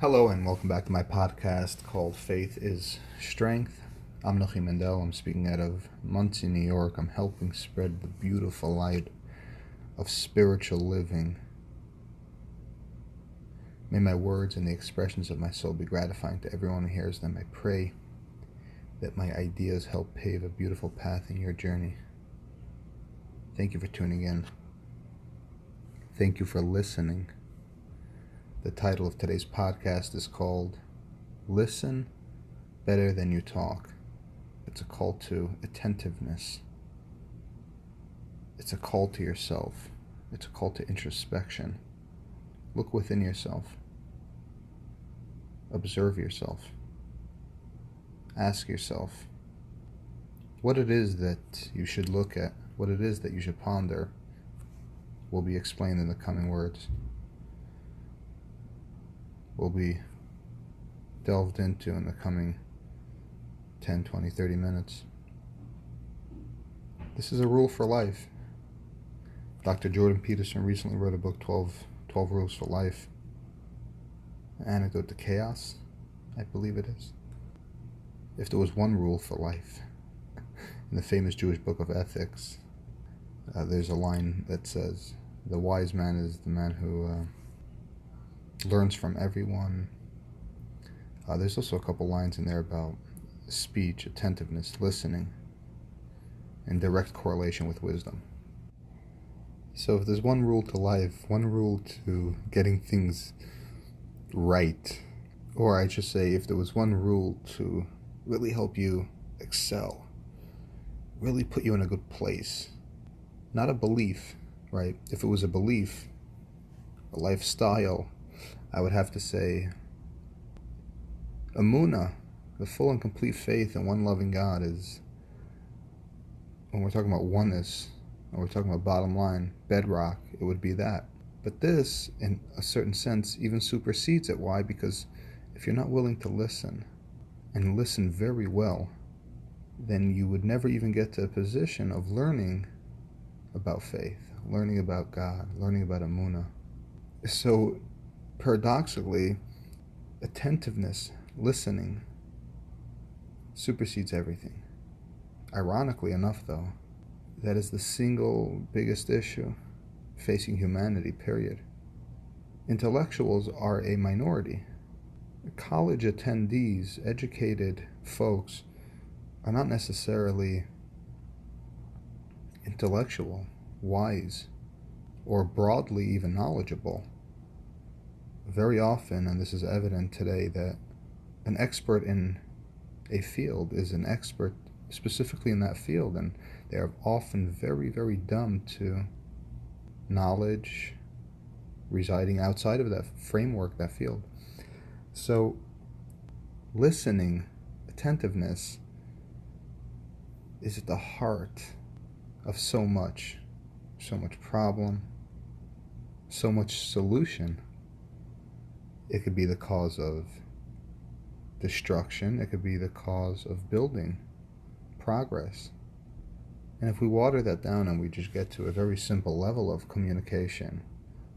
Hello and welcome back to my podcast called Faith is Strength. I'm Nochi Mendel. I'm speaking out of Muncie, New York. I'm helping spread the beautiful light of spiritual living. May my words and the expressions of my soul be gratifying to everyone who hears them. I pray that my ideas help pave a beautiful path in your journey. Thank you for tuning in. Thank you for listening. The title of today's podcast is called Listen Better Than You Talk. It's a call to attentiveness. It's a call to yourself. It's a call to introspection. Look within yourself. Observe yourself. Ask yourself what it is that you should look at, what it is that you should ponder, will be explained in the coming words. Will be delved into in the coming 10, 20, 30 minutes. This is a rule for life. Dr. Jordan Peterson recently wrote a book, 12 Rules for Life. An Antidote to Chaos, I believe it is. If there was one rule for life, in the famous Jewish book of ethics, there's a line that says, the wise man is the man who learns from everyone. There's also a couple lines in there about speech, attentiveness, listening, and direct correlation with wisdom. So if there's one rule to life, one rule to getting things right, or I should say, if there was one rule to really help you excel, really put you in a good place, not a belief, right? If it was a belief, a lifestyle, I would have to say Emunah, the full and complete faith in one loving God, is, when we're talking about oneness, or we're talking about bottom line, bedrock, it would be that. But this, in a certain sense, even supersedes it. Why? Because if you're not willing to listen, and listen very well, then you would never even get to a position of learning about faith, learning about God, learning about Emunah. So, paradoxically, attentiveness, listening, supersedes everything. Ironically enough, though, that is the single biggest issue facing humanity, period. Intellectuals are a minority. College attendees, educated folks, are not necessarily intellectual, wise, or broadly even knowledgeable. Very often, and this is evident today, that an expert in a field is an expert specifically in that field, and they are often very, very dumb to knowledge residing outside of that framework, that field. So, listening, attentiveness, is at the heart of so much problem, so much solution. It could be the cause of destruction. It could be the cause of building, progress. And if we water that down and we just get to a very simple level of communication,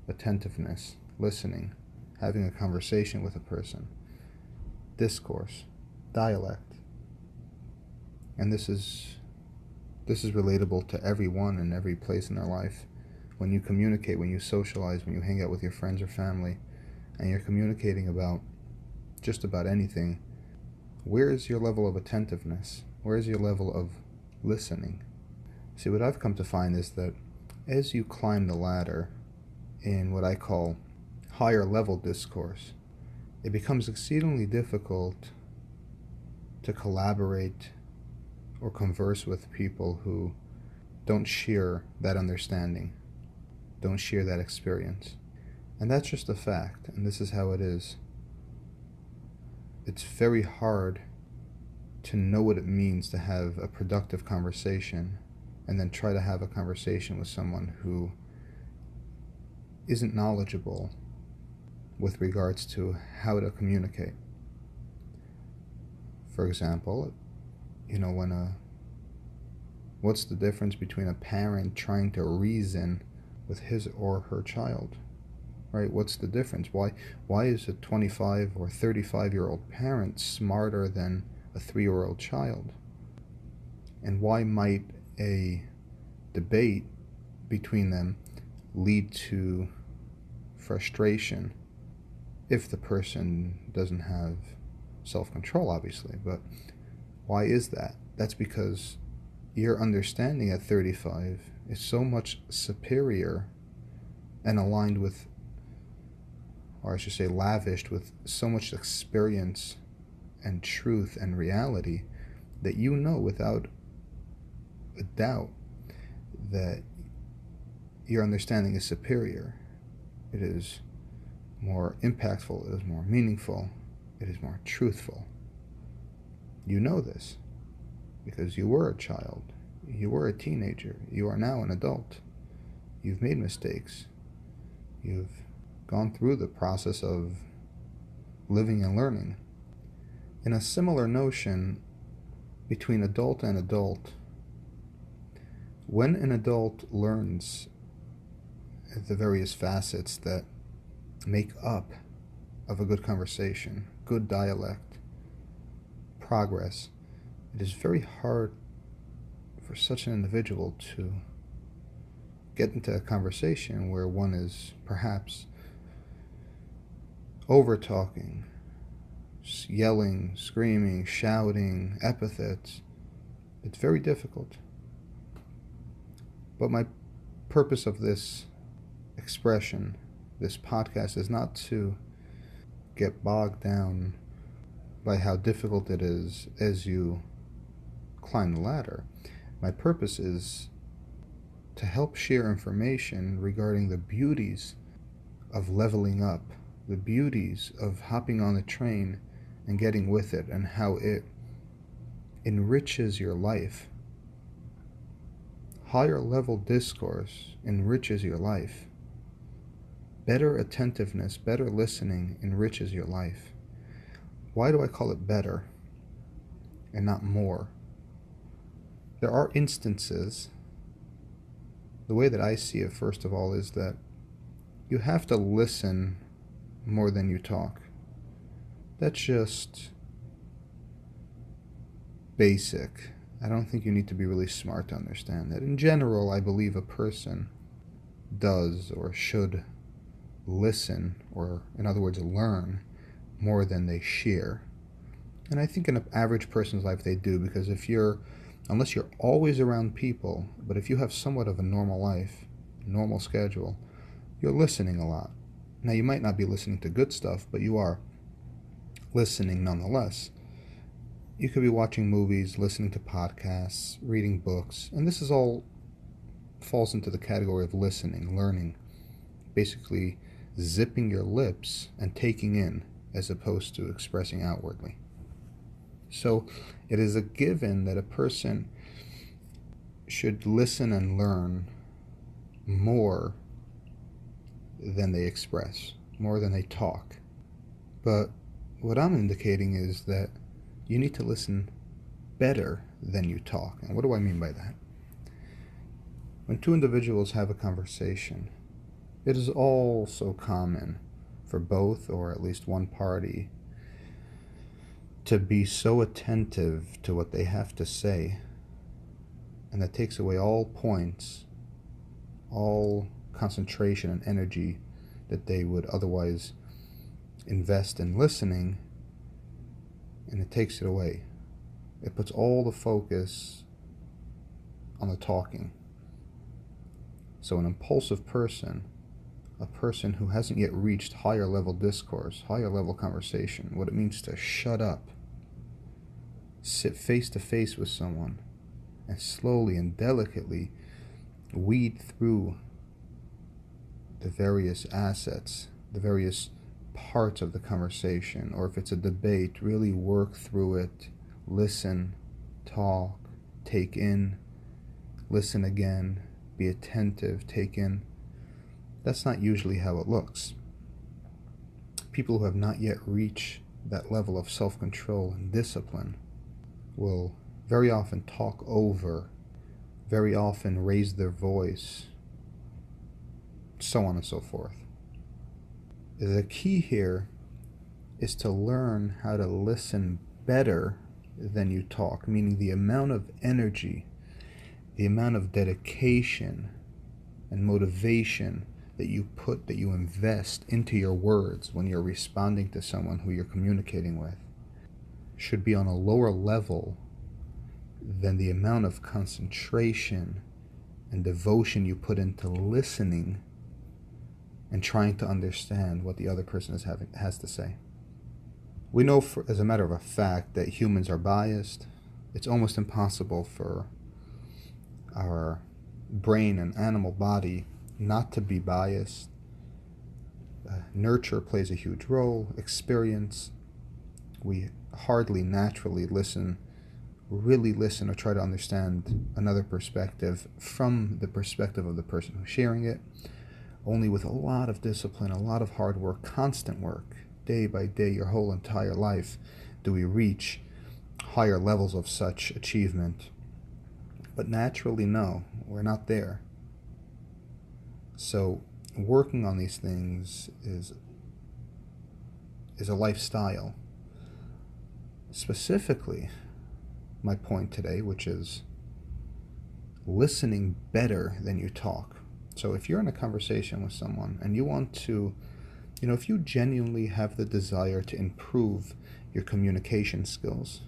attentiveness, listening, having a conversation with a person, discourse, dialect, and this is relatable to everyone in every place in their life. When you communicate, when you socialize, when you hang out with your friends or family, and you're communicating about just about anything, where is your level of attentiveness? Where is your level of listening? See, what I've come to find is that as you climb the ladder in what I call higher level discourse, it becomes exceedingly difficult to collaborate or converse with people who don't share that understanding, don't share that experience. And that's just a fact, and this is how it is. It's very hard to know what it means to have a productive conversation and then try to have a conversation with someone who isn't knowledgeable with regards to how to communicate. For example, what's the difference between a parent trying to reason with his or her child? right? What's the difference? Why is a 25 or 35-year-old parent smarter than a 3-year-old child? And why might a debate between them lead to frustration if the person doesn't have self-control, obviously? But why is that? That's because your understanding at 35 is so much superior and aligned with, or I should say lavished with, so much experience and truth and reality that you know without a doubt that your understanding is superior. It is more impactful, it is more meaningful, it is more truthful. You know this because you were a child, you were a teenager, you are now an adult. You've made mistakes. You've gone through the process of living and learning. In a similar notion between adult and adult, when an adult learns the various facets that make up of a good conversation, good dialect, progress, it is very hard for such an individual to get into a conversation where one is perhaps over-talking, yelling, screaming, shouting, epithets. It's very difficult. But my purpose of this expression, this podcast, is not to get bogged down by how difficult it is as you climb the ladder. My purpose is to help share information regarding the beauties of leveling up, the beauties of hopping on the train and getting with it, and how it enriches your life. Higher level discourse enriches your life. Better attentiveness, better listening enriches your life. Why do I call it better and not more? There are instances, the way that I see it, first of all, is that you have to listen more than you talk. That's just basic. I don't think you need to be really smart to understand that. In general, I believe a person does or should listen, or in other words, learn more than they share. And I think in an average person's life they do, because unless you're always around people, but if you have somewhat of a normal life, normal schedule, you're listening a lot. Now, you might not be listening to good stuff, but you are listening nonetheless. You could be watching movies, listening to podcasts, reading books, and this is all falls into the category of listening, learning, basically zipping your lips and taking in as opposed to expressing outwardly. So it is a given that a person should listen and learn more than they express, more than they talk. But what I'm indicating is that you need to listen better than you talk. And what do I mean by that? When two individuals have a conversation, it is also common for both, or at least one party, to be so attentive to what they have to say, and that takes away all points, all concentration and energy that they would otherwise invest in listening, and it takes it away. It puts all the focus on the talking. So an impulsive person, a person who hasn't yet reached higher level discourse, higher level conversation, what it means to shut up, sit face to face with someone, and slowly and delicately weed through the various assets, the various parts of the conversation, or if it's a debate, really work through it, listen, talk, take in, listen again, be attentive, take in. That's not usually how it looks. People who have not yet reached that level of self-control and discipline will very often talk over, very often raise their voice, so on and so forth. The key here is to learn how to listen better than you talk, meaning the amount of energy, the amount of dedication and motivation that you invest into your words when you're responding to someone who you're communicating with should be on a lower level than the amount of concentration and devotion you put into listening and trying to understand what the other person has to say. We know, as a matter of fact, that humans are biased. It's almost impossible for our brain and animal body not to be biased. Nurture plays a huge role, experience. We hardly naturally really listen or try to understand another perspective from the perspective of the person who's sharing it. Only with a lot of discipline, a lot of hard work, constant work, day by day, your whole entire life, do we reach higher levels of such achievement. But naturally, no, we're not there. So working on these things is a lifestyle. Specifically, my point today, which is listening better than you talk. So if you're in a conversation with someone and you want to, if you genuinely have the desire to improve your communication skills,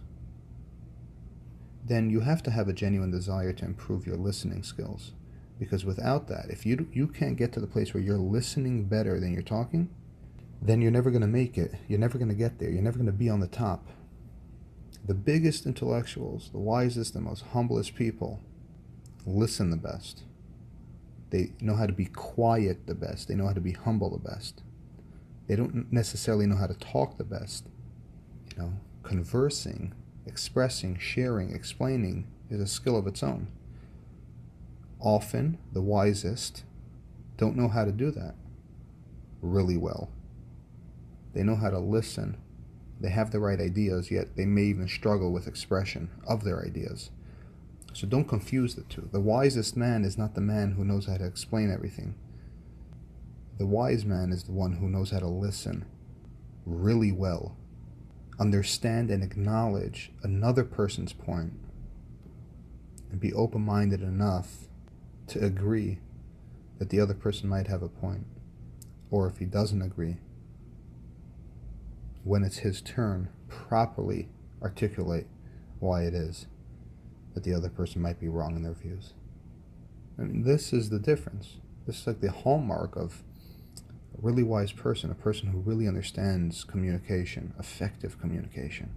then you have to have a genuine desire to improve your listening skills. Because without that, if you can't get to the place where you're listening better than you're talking, then you're never going to make it. You're never going to get there. You're never going to be on the top. The biggest intellectuals, the wisest, the most humblest people listen the best. They know how to be quiet the best. They know how to be humble the best. They don't necessarily know how to talk the best. Conversing, expressing, sharing, explaining is a skill of its own. Often, the wisest don't know how to do that really well. They know how to listen. They have the right ideas, yet they may even struggle with expression of their ideas. So don't confuse the two. The wisest man is not the man who knows how to explain everything. The wise man is the one who knows how to listen really well, understand and acknowledge another person's point, and be open-minded enough to agree that the other person might have a point, or if he doesn't agree, when it's his turn, properly articulate why it is that the other person might be wrong in their views. This is the difference. This is like the hallmark of a really wise person, a person who really understands communication, effective communication.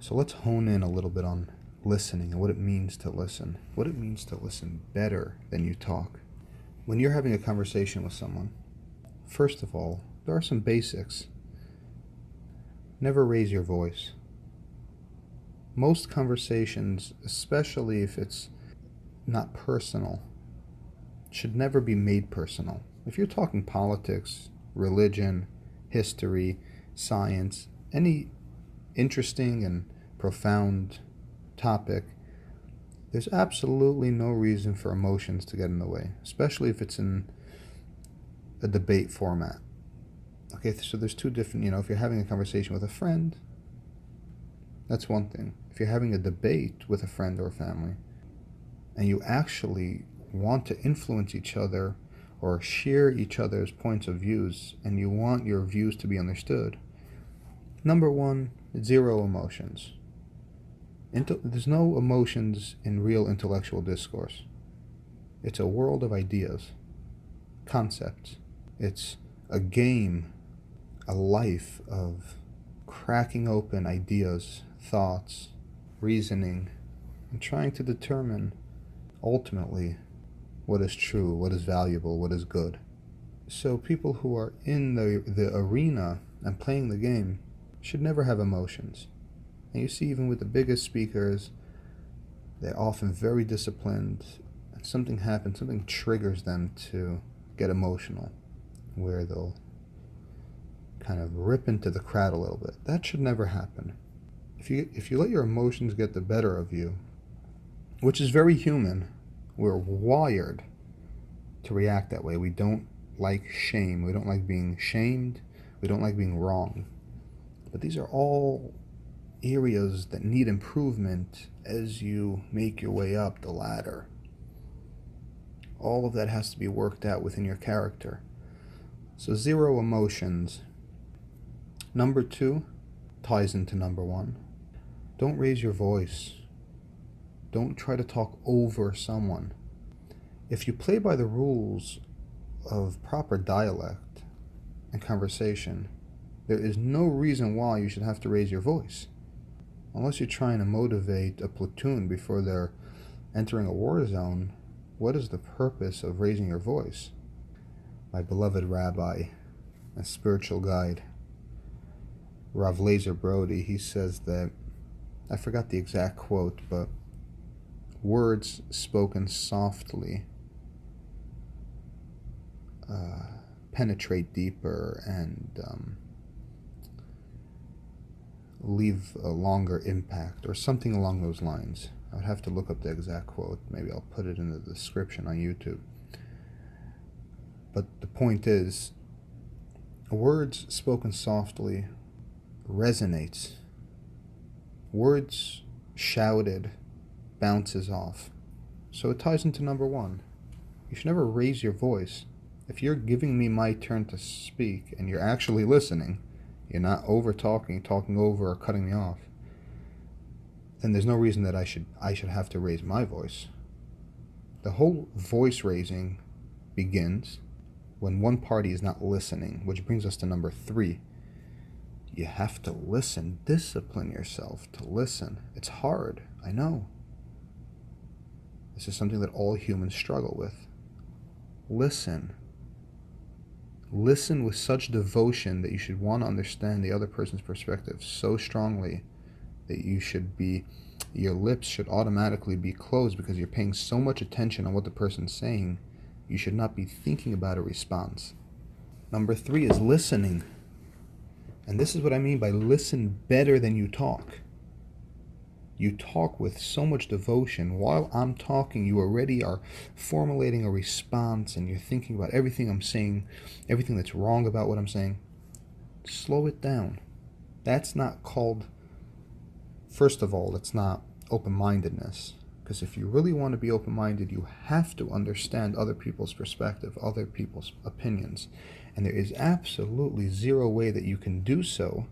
So let's hone in a little bit on listening and what it means to listen, what it means to listen better than you talk. When you're having a conversation with someone, first of all, there are some basics. Never raise your voice. Most conversations, especially if it's not personal, should never be made personal. If you're talking politics, religion, history, science, any interesting and profound topic, there's absolutely no reason for emotions to get in the way, especially if it's in a debate format. Okay, so there's two different, if you're having a conversation with a friend, that's one thing. If you're having a debate with a friend or a family, and you actually want to influence each other or share each other's points of views, and you want your views to be understood, number one, 0 emotions. There's no emotions in real intellectual discourse. It's a world of ideas, concepts. It's a game, a life of cracking open ideas, thoughts, reasoning, and trying to determine ultimately what is true, what is valuable, what is good. So people who are in the arena and playing the game should never have emotions. And you see, even with the biggest speakers, they're often very disciplined, and something happens, something triggers them to get emotional, where they'll kind of rip into the crowd a little bit. That should never happen. If you let your emotions get the better of you, which is very human, we're wired to react that way. We don't like shame. We don't like being shamed. We don't like being wrong. But these are all areas that need improvement as you make your way up the ladder. All of that has to be worked out within your character. So 0 emotions. Number 2 ties into number 1. Don't raise your voice. Don't try to talk over someone. If you play by the rules of proper dialect and conversation, there is no reason why you should have to raise your voice. Unless you're trying to motivate a platoon before they're entering a war zone, what is the purpose of raising your voice? My beloved rabbi and spiritual guide, Rav Lazer Brody, he says that, I forgot the exact quote, but words spoken softly penetrate deeper and leave a longer impact, or something along those lines. I would have to look up the exact quote. Maybe I'll put it in the description on YouTube. But the point is, words spoken softly resonates. Words shouted bounces off. So it ties into number 1. You should never raise your voice. If you're giving me my turn to speak and you're actually listening, you're not over talking over, or cutting me off, then there's no reason that I should have to raise my voice. The whole voice raising begins when one party is not listening, which brings us to number 3. You have to listen. Discipline yourself to listen. It's hard, I know. This is something that all humans struggle with. Listen. Listen with such devotion that you should want to understand the other person's perspective so strongly that your lips should automatically be closed because you're paying so much attention on what the person's saying. You should not be thinking about a response. Number 3 is listening. And this is what I mean by listen better than you talk. You talk with so much devotion. While I'm talking, you already are formulating a response and you're thinking about everything I'm saying, everything that's wrong about what I'm saying. Slow it down. That's not called, first of all, it's not open-mindedness. Because if you really want to be open-minded, you have to understand other people's perspective, other people's opinions. And there is absolutely 0 way that you can do so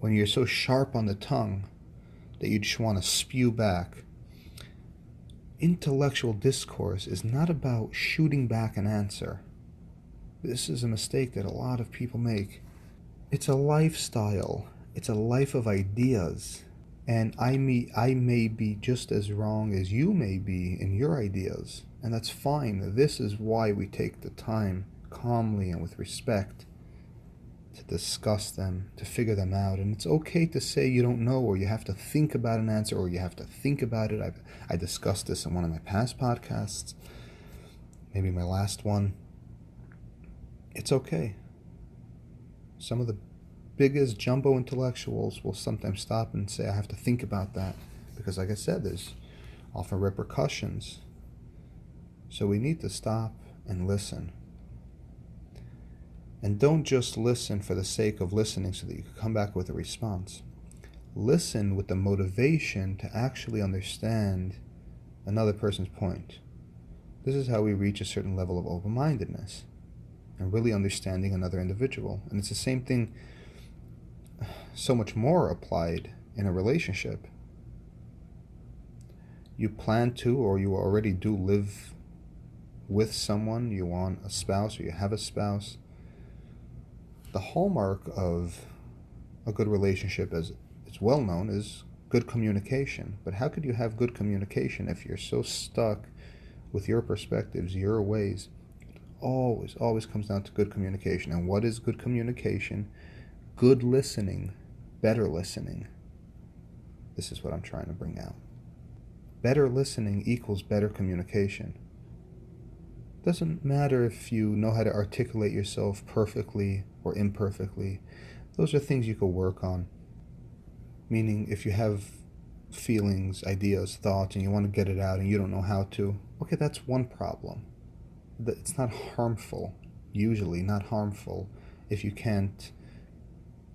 when you're so sharp on the tongue that you just want to spew back. Intellectual discourse is not about shooting back an answer. This is a mistake that a lot of people make. It's a lifestyle. It's a life of ideas. And I may be just as wrong as you may be in your ideas. And that's fine. This is why we take the time calmly and with respect to discuss them, to figure them out. And it's okay to say you don't know, or you have to think about an answer, or you have to think about it. I discussed this in one of my past podcasts, maybe my last one. It's okay. Some of the biggest jumbo intellectuals will sometimes stop and say, I have to think about that, because like I said, there's often repercussions. So we need to stop and listen. And don't just listen for the sake of listening so that you can come back with a response. Listen with the motivation to actually understand another person's point. This is how we reach a certain level of open-mindedness and really understanding another individual. And it's the same thing, so much more applied in a relationship. You plan to, or you already do live with someone, you want a spouse, or you have a spouse. The hallmark of a good relationship, as it's well known, is good communication. But how could you have good communication if you're so stuck with your perspectives, your ways? It always comes down to good communication. And what is good communication? Good listening, better listening. This is what I'm trying to bring out. Better listening equals better communication. Doesn't matter if you know how to articulate yourself perfectly or imperfectly. Those are things you could work on. Meaning, if you have feelings, ideas, thoughts, and you want to get it out and you don't know how to, okay, that's one problem. It's not harmful. usually not harmful if you can't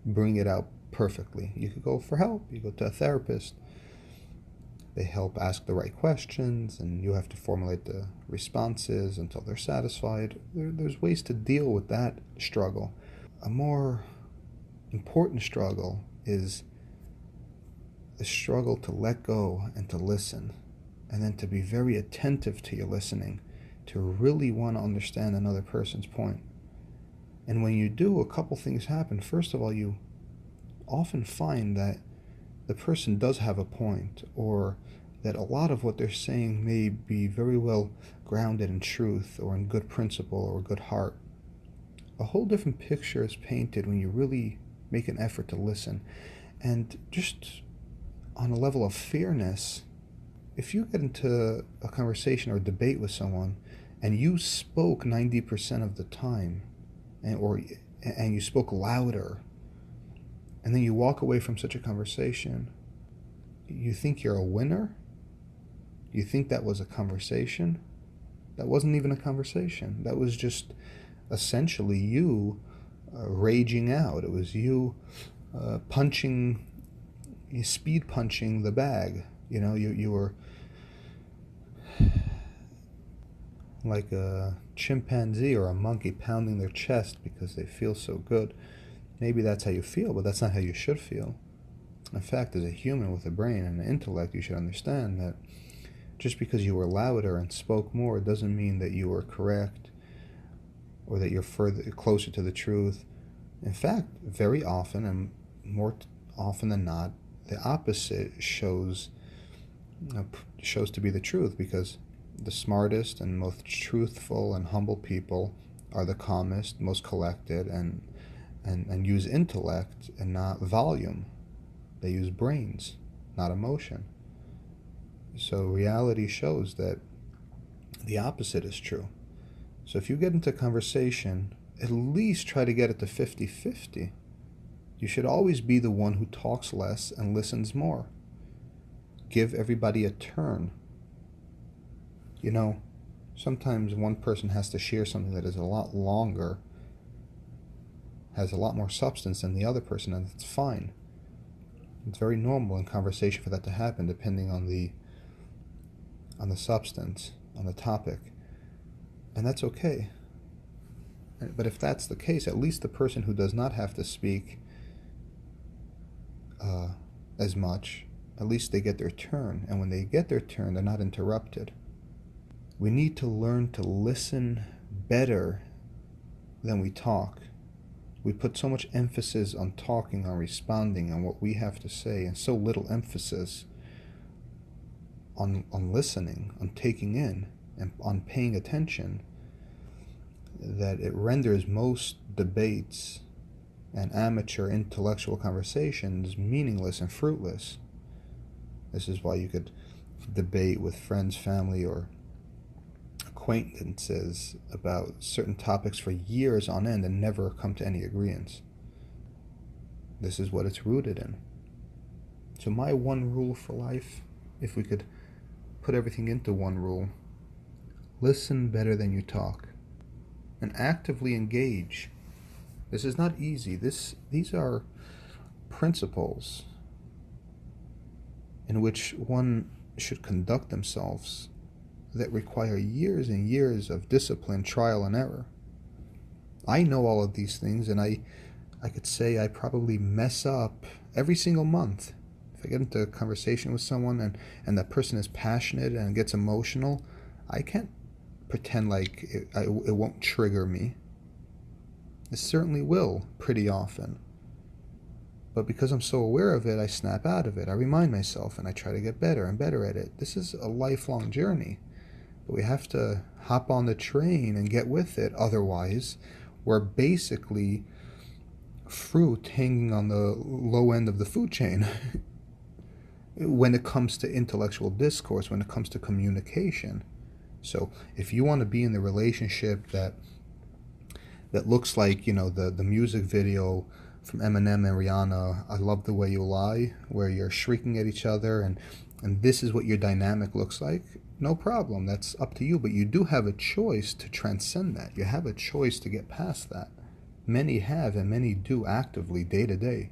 bring it out perfectly. You could go for help. You go to a therapist. They help ask the right questions, and you have to formulate the responses until they're satisfied. There's ways to deal with that struggle. A more important struggle is the struggle to let go and to listen, and then to be very attentive to your listening, to really want to understand another person's point. And when you do, a couple things happen. First of all, you often find that the person does have a point, or that a lot of what they're saying may be very well grounded in truth or in good principle or good heart. A whole different picture is painted when you really make an effort to listen. And just on a level of fairness, if you get into a conversation or a debate with someone and you spoke 90% of the time, and you spoke louder, and then you walk away from such a conversation, you think you're a winner? You think that was a conversation? That wasn't even a conversation. That was just essentially you raging out. It was you speed punching the bag. You were like a chimpanzee or a monkey pounding their chest because they feel so good. Maybe that's how you feel, but that's not how you should feel. In fact, as a human with a brain and an intellect, you should understand that just because you were louder and spoke more doesn't mean that you were correct or that you're closer to the truth. In fact, very often, and more often than not, the opposite shows to be the truth, because the smartest and most truthful and humble people are the calmest, most collected, and use intellect and not volume. They use brains, not emotion. So reality shows that the opposite is true. So if you get into conversation, at least try to get it to 50-50. You should always be the one who talks less and listens more. Give everybody a turn. Sometimes one person has to share something that is a lot longer, has a lot more substance than the other person, and it's fine. It's very normal in conversation for that to happen, depending on the substance, on the topic. And that's okay. But if that's the case, at least the person who does not have to speak as much, at least they get their turn. And when they get their turn, they're not interrupted. We need to learn to listen better than we talk. We put so much emphasis on talking, on responding, on what we have to say, and so little emphasis on listening, on taking in, and on paying attention, that it renders most debates and amateur intellectual conversations meaningless and fruitless. This is why you could debate with friends, family, or acquaintances about certain topics for years on end and never come to any agreement. This is what it's rooted in. So my one rule for life, if we could put everything into one rule: listen better than you talk, and actively engage. This is not easy. These are principles in which one should conduct themselves that require years and years of discipline, trial, and error. I know all of these things, and I could say I probably mess up every single month. If I get into a conversation with someone and that person is passionate and gets emotional, I can't pretend like it won't trigger me. It certainly will, pretty often. But because I'm so aware of it, I snap out of it. I remind myself, and I try to get better and better at it. This is a lifelong journey. But we have to hop on the train and get with it. Otherwise, we're basically fruit hanging on the low end of the food chain when it comes to intellectual discourse, when it comes to communication. So if you want to be in the relationship that looks like, the music video from Eminem and Rihanna, I Love the Way You Lie, where you're shrieking at each other and this is what your dynamic looks like, no problem. That's up to you. But you do have a choice to transcend that. You have a choice to get past that. Many have, and many do actively, day to day.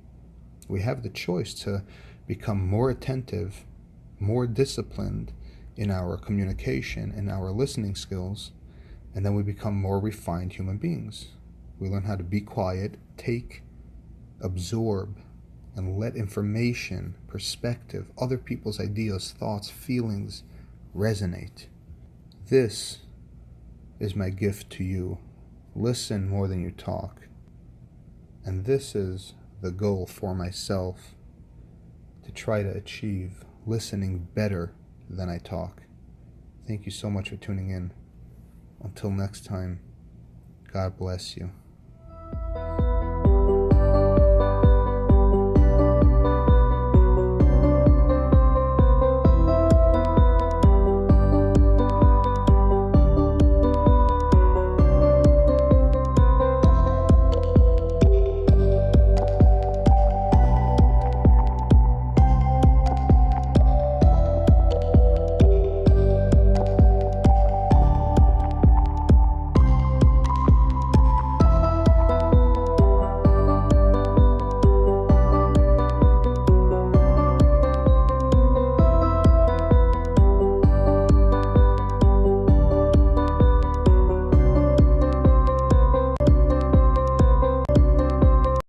We have the choice to become more attentive, more disciplined in our communication and our listening skills, and then we become more refined human beings. We learn how to be quiet, take, absorb, and let information, perspective, other people's ideas, thoughts, feelings resonate. This is my gift to you. Listen more than you talk. And this is the goal for myself, to try to achieve listening better than I talk. Thank you so much for tuning in. Until next time, God bless you.